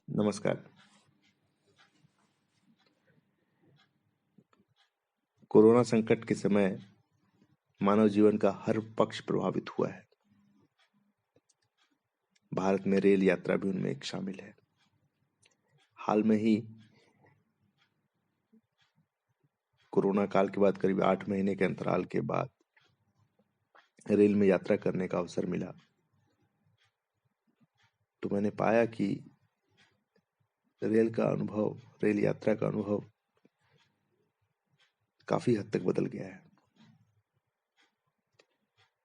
नमस्कार। कोरोना संकट के समय मानव जीवन का हर पक्ष प्रभावित हुआ है। भारत में रेल यात्रा भी उनमें एक शामिल है। हाल में ही कोरोना काल के बाद करीब 8 महीने के अंतराल के बाद रेल में यात्रा करने का अवसर मिला, तो मैंने पाया कि रेल यात्रा का अनुभव काफी हद तक बदल गया है।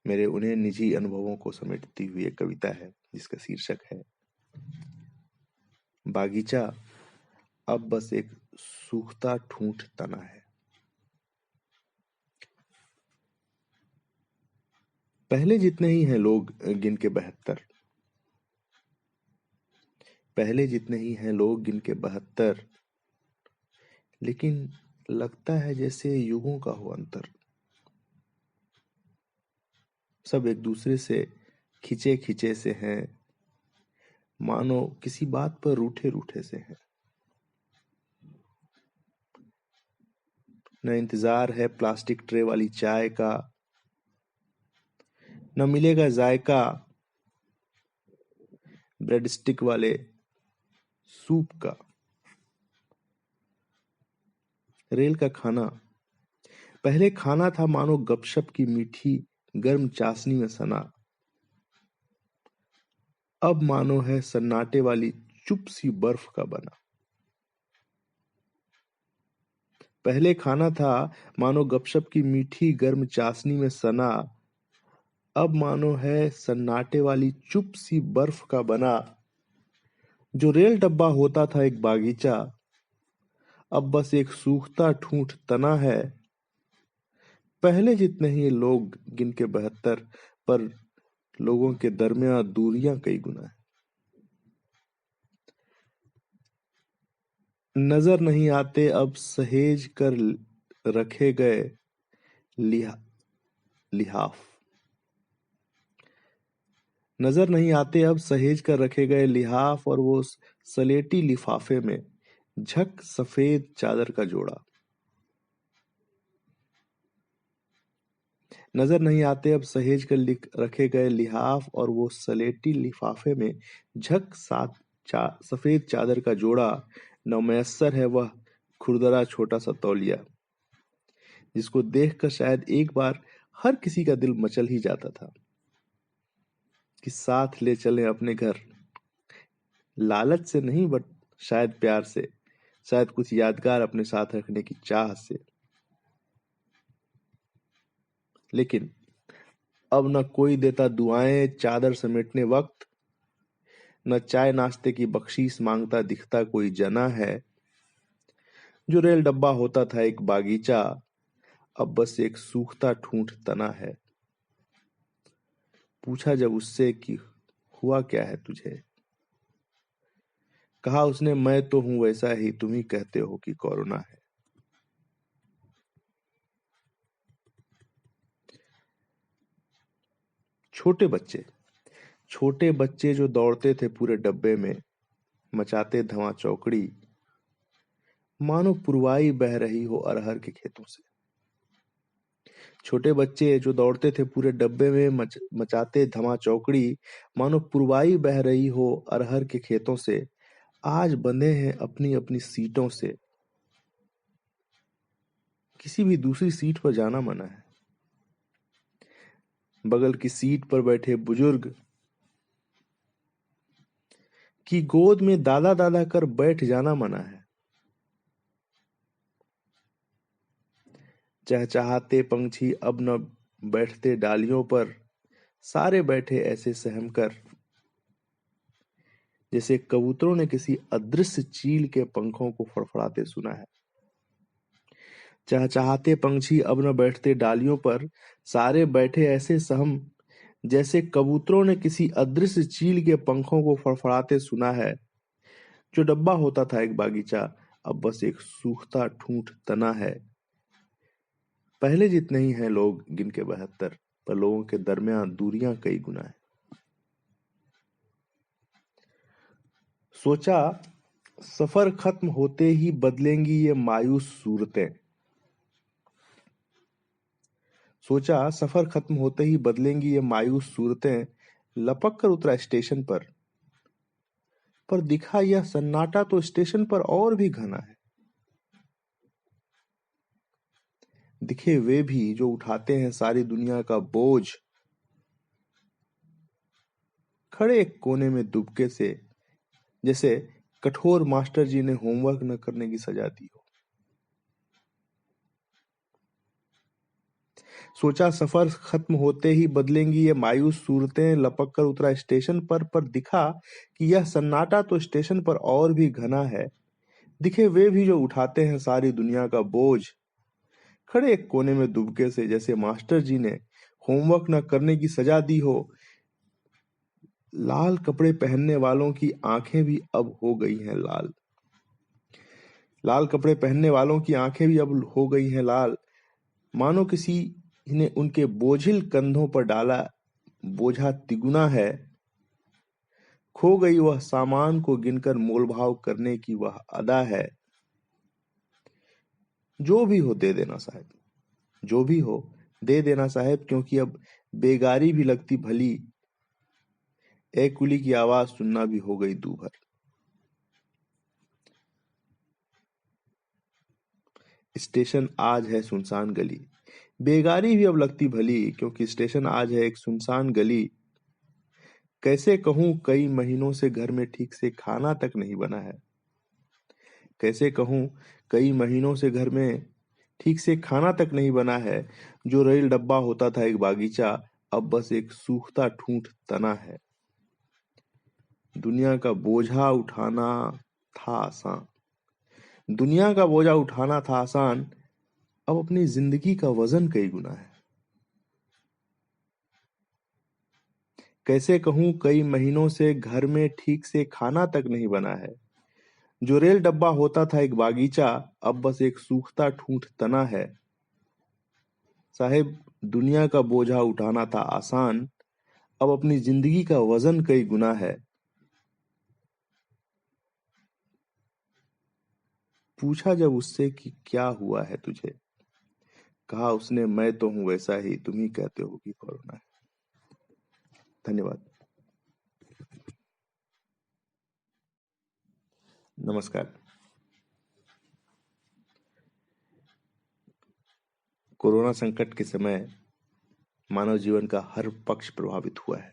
मेरे उन्हें निजी अनुभवों को समेटती हुई एक कविता है जिसका शीर्षक है बागीचा अब बस एक सूखता ठूंठ तना है। पहले जितने ही हैं लोग गिन के 72, पहले जितने ही हैं लोग गिन के 72, लेकिन लगता है जैसे युगों का हो अंतर। सब एक दूसरे से खिंचे खिंचे से हैं, मानो किसी बात पर रूठे रूठे से हैं। न इंतजार है प्लास्टिक ट्रे वाली चाय का, न मिलेगा जायका ब्रेड स्टिक वाले सूप का। रेल का खाना पहले खाना था मानो गपशप की मीठी गर्म चाशनी में सना, अब मानो है सन्नाटे वाली चुप सी बर्फ का बना। पहले खाना था मानो गपशप की मीठी गर्म चाशनी में सना, अब मानो है सन्नाटे वाली चुप सी बर्फ का बना। जो रेल डब्बा होता था एक बागीचा, अब बस एक सूखता ठूंठ तना है। पहले जितने ही लोग गिन के 72, पर लोगों के दरमियान दूरियां कई गुना है। नजर नहीं आते अब सहेज कर रखे गए लिहाफ, नजर नहीं आते अब सहेज कर रखे गए लिहाफ, और वो सलेटी लिफाफे में झक सफेद चादर का जोड़ा। नजर नहीं आते अब सहेज कर रखे गए लिहाफ, और वो सलेटी लिफाफे में झक सफेद चादर का जोड़ा। नौमयस्सर है वह खुरदरा छोटा सा तौलिया, जिसको देखकर शायद एक बार हर किसी का दिल मचल ही जाता था कि साथ ले चले अपने घर, लालच से नहीं बट शायद प्यार से, शायद कुछ यादगार अपने साथ रखने की चाह से। लेकिन अब न कोई देता दुआएं चादर समेटने वक्त, न चाय नाश्ते की बख्शीश मांगता दिखता कोई जना है। जो रेल डब्बा होता था एक बागीचा, अब बस एक सूखता ठूंठ तना है। पूछा जब उससे कि हुआ क्या है तुझे, कहा उसने मैं तो हूं वैसा ही तुम ही कहते हो कि कोरोना है। छोटे बच्चे जो दौड़ते थे पूरे डब्बे में, मचाते धमा चौकड़ी, मानो पुरवाई बह रही हो अरहर के खेतों से। छोटे बच्चे जो दौड़ते थे पूरे डब्बे में, मचाते धमा चौकड़ी, मानो पुरवाई बह रही हो अरहर के खेतों से, आज बंधे हैं अपनी अपनी सीटों से। किसी भी दूसरी सीट पर जाना मना है। बगल की सीट पर बैठे बुजुर्ग की गोद में दादा दादा कर बैठ जाना मना है। चहचहाते पंछी अब न बैठते डालियों पर, सारे बैठे ऐसे सहम कर, जैसे कबूतरों ने किसी अदृश्य चील के पंखों को फड़फड़ाते सुना है। चहचहाते पंछी अब न बैठते डालियों पर, सारे बैठे ऐसे सहम, जैसे कबूतरों ने किसी अदृश्य चील के पंखों को फड़फड़ाते सुना है। जो डब्बा होता था एक बागीचा, अब बस एक सूखता ठूंठ तना है। पहले जितने ही हैं लोग गिन के 72, पर लोगों के दरमियान दूरियां कई गुना है। सोचा सफर खत्म होते ही बदलेंगी ये मायूस सूरतें। सोचा सफर खत्म होते ही बदलेंगी ये मायूस सूरतें, लपक कर उतरा स्टेशन पर दिखा यह सन्नाटा तो स्टेशन पर और भी घना है। दिखे वे भी जो उठाते हैं सारी दुनिया का बोझ, खड़े एक कोने में दुबके से, जैसे कठोर मास्टर जी ने होमवर्क न करने की सजा दी हो। सोचा सफर खत्म होते ही बदलेंगी ये मायूस सूरतें, लपक कर उतरा स्टेशन पर दिखा कि यह सन्नाटा तो स्टेशन पर और भी घना है। दिखे वे भी जो उठाते हैं सारी दुनिया का बोझ, खड़े एक कोने में दुबके से, जैसे मास्टर जी ने होमवर्क न करने की सजा दी हो। लाल कपड़े पहनने वालों की आंखें भी अब हो गई हैं लाल। लाल कपड़े पहनने वालों की आंखें भी अब हो गई हैं लाल, मानो किसी ने उनके बोझिल कंधों पर डाला बोझा तिगुना है। खो गई वह सामान को गिनकर मोलभाव करने की वह अदा है। जो भी हो दे देना साहब, जो भी हो दे देना साहब, क्योंकि अब बेगारी भी लगती भली। ए कुली की आवाज सुनना भी हो गई दूभर। स्टेशन आज है सुनसान गली, बेगारी भी अब लगती भली, क्योंकि स्टेशन आज है एक सुनसान गली। कैसे कहूं कई महीनों से घर में ठीक से खाना तक नहीं बना है। कैसे कहूं कई महीनों से घर में ठीक से खाना तक नहीं बना है। जो रेल डब्बा होता था एक बागीचा, अब बस एक सूखता ठूंठ तना है। दुनिया का बोझा उठाना था आसान, दुनिया का बोझा उठाना था आसान, अब अपनी जिंदगी का वजन कई गुना है। कैसे कहूं कई महीनों से घर में ठीक से खाना तक नहीं बना है। जो रेल डब्बा होता था एक बागीचा, अब बस एक सूखता ठूंठ तना है। साहेब दुनिया का बोझा उठाना था आसान, अब अपनी जिंदगी का वजन कई गुना है। पूछा जब उससे कि क्या हुआ है तुझे, कहा उसने मैं तो हूं वैसा ही तुम ही कहते हो कि कोरोना है। धन्यवाद। नमस्कार। कोरोना संकट के समय मानव जीवन का हर पक्ष प्रभावित हुआ है।